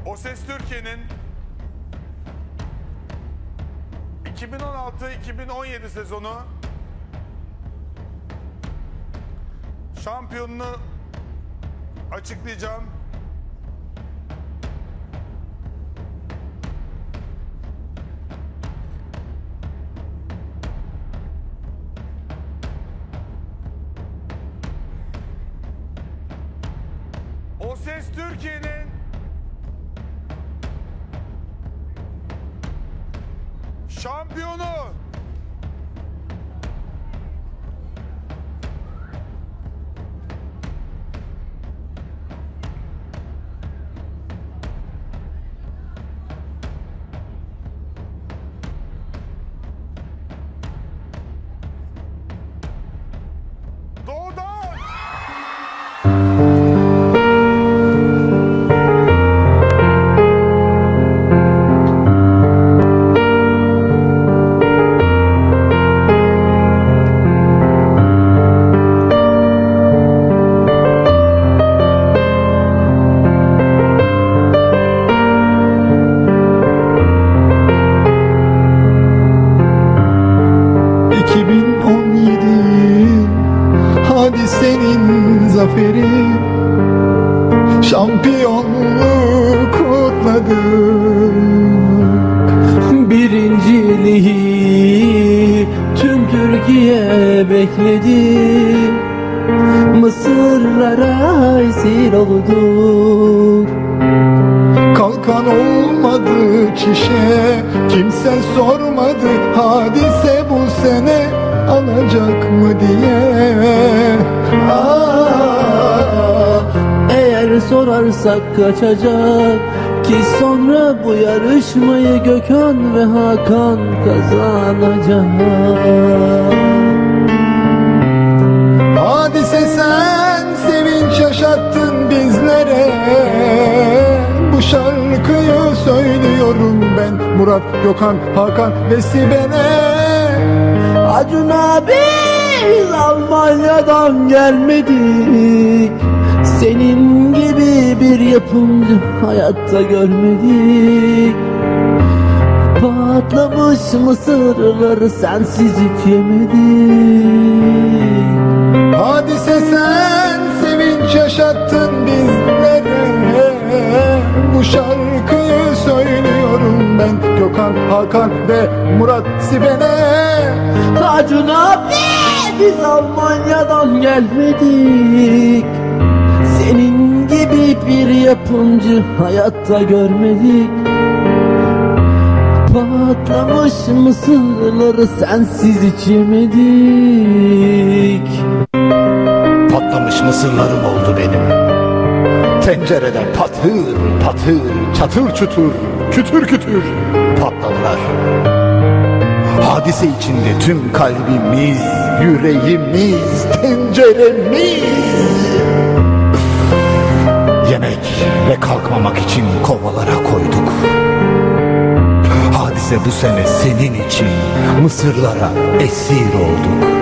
O Ses Türkiye'nin 2016-2017 sezonu şampiyonunu açıklayacağım. O Ses Türkiye'nin şampiyonu Doğu'dan. 2017 Hadisenin zaferi, şampiyonluğu kutladık. Birinciliği tüm Türkiye bekledi. Mısırlara esir olduk. Kalkan olmadı çişe, kimse sormadı Hadise bu sene alacak mı diye. Eğer sorarsak kaçacak ki sonra bu yarışmayı Gökhan ve Hakan kazanacak. Hadise sen sevinç yaşattın bizlere. Bu şarkıyı söylüyorum ben, Murat, Gökhan, Hakan ve Sibel'e. Acun abi, biz Almanya'dan gelmedik. Senin gibi bir yapımcı hayatta görmedik. Patlamış mısırları sensiz hiç yemedik. Hadise sen sevinç yaşattın bizlere. Bu şarkıyı söylüyorum ben, Gökhan, Hakan ve Murat, Sibel'e. Acun abi, biz Almanya'dan gelmedik. Senin gibi bir yapımcı hayatta görmedik. Patlamış mısırları sensiz hiç yemedik. Patlamış mısırlarım oldu benim. Tencereden patır patır, çatır çutur, kütür kütür patladılar. Hadise içinde tüm kalbimiz, yüreğimiz, tenceremiz. Yemek ve kalkmamak için kovalara koyduk. Hadise bu sene senin için mısırlara esir olduk.